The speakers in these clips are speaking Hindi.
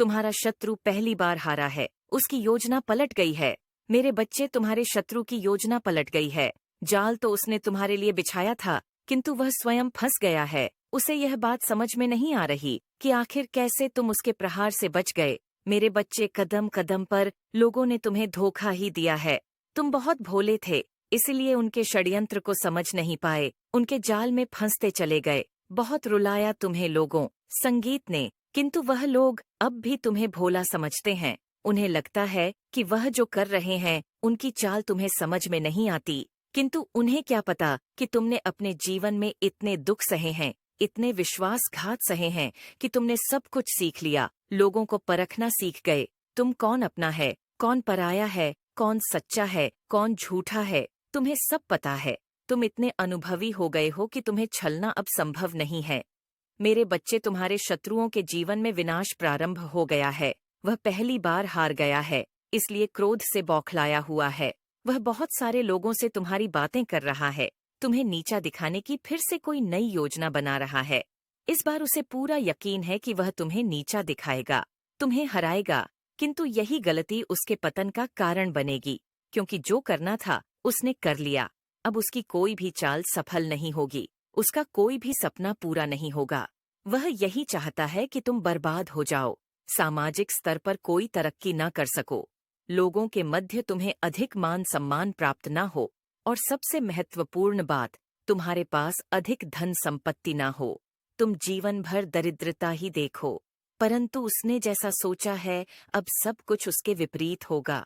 तुम्हारा शत्रु पहली बार हारा है, उसकी योजना पलट गई है। मेरे बच्चे, तुम्हारे शत्रु की योजना पलट गई है। जाल तो उसने तुम्हारे लिए बिछाया था, किंतु वह स्वयं फंस गया है। उसे यह बात समझ में नहीं आ रही कि आखिर कैसे तुम उसके प्रहार से बच गए। मेरे बच्चे, कदम कदम पर लोगों ने तुम्हें धोखा ही दिया है। तुम बहुत भोले थे, इसलिए उनके षड्यंत्र को समझ नहीं पाए, उनके जाल में फंसते चले गए। बहुत रुलाया तुम्हें लोगों, संगीत ने, किंतु वह लोग अब भी तुम्हें भोला समझते हैं। उन्हें लगता है कि वह जो कर रहे हैं उनकी चाल तुम्हें समझ में नहीं आती, किंतु उन्हें क्या पता कि तुमने अपने जीवन में इतने दुख सहे हैं, इतने विश्वासघात सहे हैं कि तुमने सब कुछ सीख लिया, लोगों को परखना सीख गए। तुम कौन अपना है, कौन पराया है, कौन सच्चा है, कौन झूठा है, तुम्हें सब पता है। तुम इतने अनुभवी हो गए हो कि तुम्हें छलना अब संभव नहीं है। मेरे बच्चे, तुम्हारे शत्रुओं के जीवन में विनाश प्रारंभ हो गया है। वह पहली बार हार गया है, इसलिए क्रोध से बौखलाया हुआ है। वह बहुत सारे लोगों से तुम्हारी बातें कर रहा है, तुम्हें नीचा दिखाने की फिर से कोई नई योजना बना रहा है। इस बार उसे पूरा यकीन है कि वह तुम्हें नीचा दिखाएगा, तुम्हें हराएगा, किंतु यही गलती उसके पतन का कारण बनेगी, क्योंकि जो करना था उसने कर लिया। अब उसकी कोई भी चाल सफल नहीं होगी, उसका कोई भी सपना पूरा नहीं होगा। वह यही चाहता है कि तुम बर्बाद हो जाओ, सामाजिक स्तर पर कोई तरक्की न कर सको, लोगों के मध्य तुम्हें अधिक मान सम्मान प्राप्त न हो, और सबसे महत्वपूर्ण बात, तुम्हारे पास अधिक धन संपत्ति न हो। तुम जीवन भर दरिद्रता ही देखो, परंतु उसने जैसा सोचा है अब सब कुछ उसके विपरीत होगा।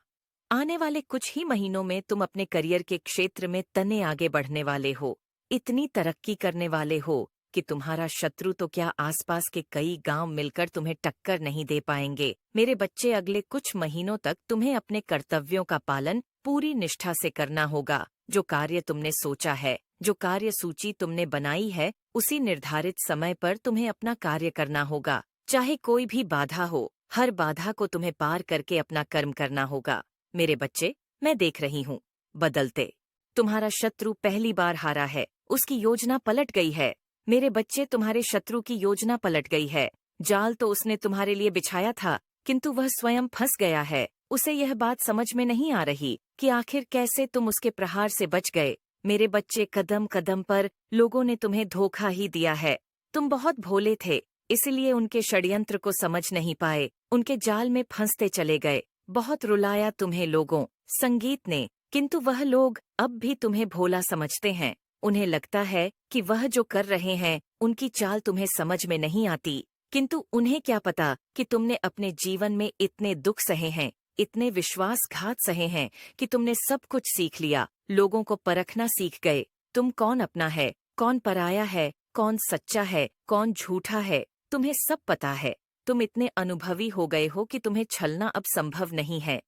आने वाले कुछ ही महीनों में तुम अपने करियर के क्षेत्र में तने आगे बढ़ने वाले हो, इतनी तरक्की करने वाले हो कि तुम्हारा शत्रु तो क्या, आसपास के कई गांव मिलकर तुम्हें टक्कर नहीं दे पाएंगे। मेरे बच्चे, अगले कुछ महीनों तक तुम्हें अपने कर्तव्यों का पालन पूरी निष्ठा से करना होगा। जो कार्य तुमने सोचा है, जो कार्य सूची तुमने बनाई है, उसी निर्धारित समय पर तुम्हें अपना कार्य करना होगा। चाहे कोई भी बाधा हो, हर बाधा को तुम्हें पार करके अपना कर्म करना होगा। मेरे बच्चे, मैं देख रही हूँ बदलते। तुम्हारा शत्रु पहली बार हारा है, उसकी योजना पलट गई है। मेरे बच्चे, तुम्हारे शत्रु की योजना पलट गई है। जाल तो उसने तुम्हारे लिए बिछाया था, किंतु वह स्वयं फंस गया है। उसे यह बात समझ में नहीं आ रही कि आखिर कैसे तुम उसके प्रहार से बच गए। मेरे बच्चे, कदम कदम पर लोगों ने तुम्हें धोखा ही दिया है। तुम बहुत भोले थे, इसलिए उनके षड्यंत्र को समझ नहीं पाए, उनके जाल में फंसते चले गए। बहुत रुलाया तुम्हें लोगों, संगीत ने, किंतु वह लोग अब भी तुम्हें भोला समझते हैं। उन्हें लगता है कि वह जो कर रहे हैं उनकी चाल तुम्हें समझ में नहीं आती, किंतु उन्हें क्या पता कि तुमने अपने जीवन में इतने दुख सहे हैं, इतने विश्वासघात सहे हैं कि तुमने सब कुछ सीख लिया, लोगों को परखना सीख गए। तुम कौन अपना है, कौन पराया है, कौन सच्चा है, कौन झूठा है, तुम्हें सब पता है। तुम इतने अनुभवी हो गए हो कि तुम्हें छलना अब संभव नहीं है।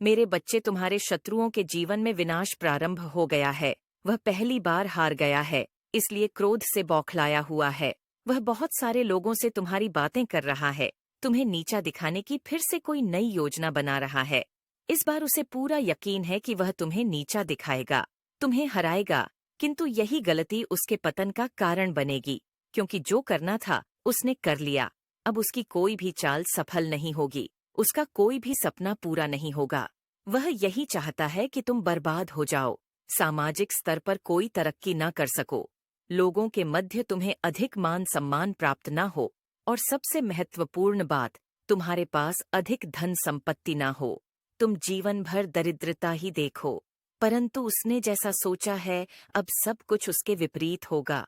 मेरे बच्चे, तुम्हारे शत्रुओं के जीवन में विनाश प्रारंभ हो गया है। वह पहली बार हार गया है, इसलिए क्रोध से बौखलाया हुआ है। वह बहुत सारे लोगों से तुम्हारी बातें कर रहा है, तुम्हें नीचा दिखाने की फिर से कोई नई योजना बना रहा है। इस बार उसे पूरा यकीन है कि वह तुम्हें नीचा दिखाएगा, तुम्हें हराएगा, किंतु यही गलती उसके पतन का कारण बनेगी, क्योंकि जो करना था उसने कर लिया। अब उसकी कोई भी चाल सफल नहीं होगी, उसका कोई भी सपना पूरा नहीं होगा। वह यही चाहता है कि तुम बर्बाद हो जाओ, सामाजिक स्तर पर कोई तरक्की न कर सको, लोगों के मध्य तुम्हें अधिक मान सम्मान प्राप्त न हो, और सबसे महत्वपूर्ण बात, तुम्हारे पास अधिक धन संपत्ति न हो। तुम जीवन भर दरिद्रता ही देखो, परंतु उसने जैसा सोचा है अब सब कुछ उसके विपरीत होगा।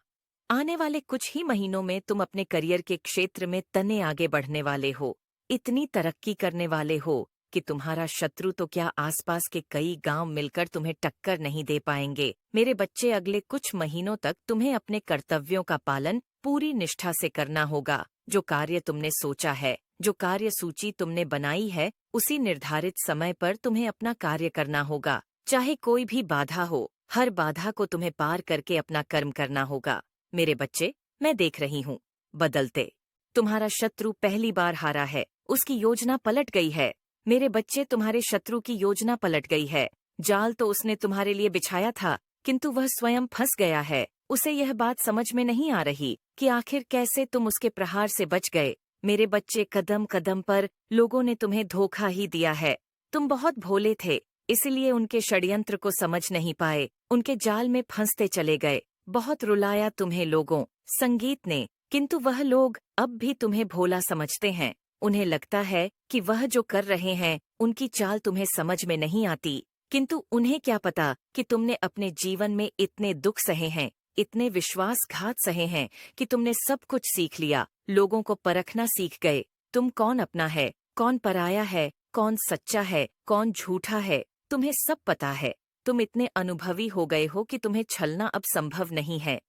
आने वाले कुछ ही महीनों में तुम अपने करियर के क्षेत्र में तने आगे बढ़ने वाले हो, इतनी तरक्की करने वाले हो कि तुम्हारा शत्रु तो क्या, आसपास के कई गांव मिलकर तुम्हें टक्कर नहीं दे पाएंगे। मेरे बच्चे, अगले कुछ महीनों तक तुम्हें अपने कर्तव्यों का पालन पूरी निष्ठा से करना होगा। जो कार्य तुमने सोचा है, जो कार्य सूची तुमने बनाई है, उसी निर्धारित समय पर तुम्हें अपना कार्य करना होगा। चाहे कोई भी बाधा हो, हर बाधा को तुम्हें पार करके अपना कर्म करना होगा। मेरे बच्चे, मैं देख रही हूँ बदलते। तुम्हारा शत्रु पहली बार हारा है, उसकी योजना पलट गई है। मेरे बच्चे, तुम्हारे शत्रु की योजना पलट गई है। जाल तो उसने तुम्हारे लिए बिछाया था, किंतु वह स्वयं फंस गया है। उसे यह बात समझ में नहीं आ रही कि आखिर कैसे तुम उसके प्रहार से बच गए। मेरे बच्चे, कदम कदम पर लोगों ने तुम्हें धोखा ही दिया है। तुम बहुत भोले थे, इसलिए उनके षड्यंत्र को समझ नहीं पाए, उनके जाल में फंसते चले गए। बहुत रुलाया तुम्हें लोगों, संगीत ने, किंतु वह लोग अब भी तुम्हें भोला समझते हैं। उन्हें लगता है कि वह जो कर रहे हैं उनकी चाल तुम्हें समझ में नहीं आती, किंतु उन्हें क्या पता कि तुमने अपने जीवन में इतने दुख सहे हैं, इतने विश्वासघात सहे हैं कि तुमने सब कुछ सीख लिया, लोगों को परखना सीख गए। तुम कौन अपना है, कौन पराया है, कौन सच्चा है, कौन झूठा है, तुम्हें सब पता है। तुम इतने अनुभवी हो गए हो कि तुम्हें छलना अब संभव नहीं है।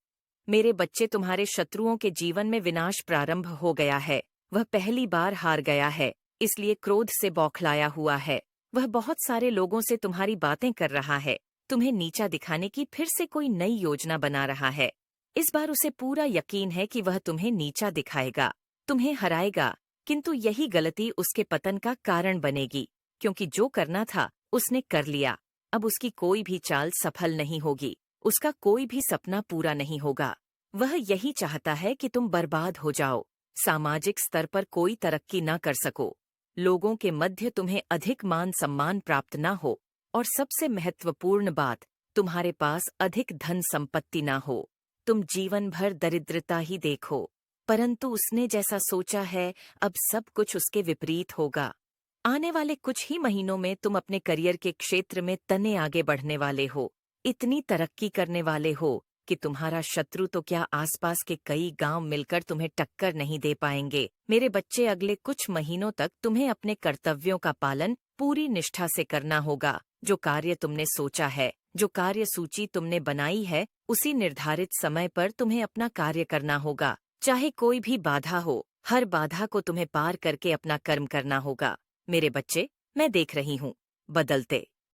मेरे बच्चे, तुम्हारे शत्रुओं के जीवन में विनाश प्रारंभ हो गया है। वह पहली बार हार गया है, इसलिए क्रोध से बौखलाया हुआ है। वह बहुत सारे लोगों से तुम्हारी बातें कर रहा है, तुम्हें नीचा दिखाने की फिर से कोई नई योजना बना रहा है। इस बार उसे पूरा यकीन है कि वह तुम्हें नीचा दिखाएगा, तुम्हें हराएगा, किंतु यही गलती उसके पतन का कारण बनेगी, क्योंकि जो करना था उसने कर लिया। अब उसकी कोई भी चाल सफल नहीं होगी, उसका कोई भी सपना पूरा नहीं होगा। वह यही चाहता है कि तुम बर्बाद हो जाओ, सामाजिक स्तर पर कोई तरक्की न कर सको, लोगों के मध्य तुम्हें अधिक मान सम्मान प्राप्त न हो, और सबसे महत्वपूर्ण बात, तुम्हारे पास अधिक धन संपत्ति न हो। तुम जीवन भर दरिद्रता ही देखो, परंतु उसने जैसा सोचा है अब सब कुछ उसके विपरीत होगा। आने वाले कुछ ही महीनों में तुम अपने करियर के क्षेत्र में तने आगे बढ़ने वाले हो, इतनी तरक्की करने वाले हो कि तुम्हारा शत्रु तो क्या, आसपास के कई गांव मिलकर तुम्हें टक्कर नहीं दे पाएंगे। मेरे बच्चे, अगले कुछ महीनों तक तुम्हें अपने कर्तव्यों का पालन पूरी निष्ठा से करना होगा। जो कार्य तुमने सोचा है, जो कार्य सूची तुमने बनाई है, उसी निर्धारित समय पर तुम्हें अपना कार्य करना होगा, चाहे कोई भी बाधा हो। हर बाधा को तुम्हें पार करके अपना कर्म करना होगा। मेरे बच्चे, मैं देख रही हूँ, बदलते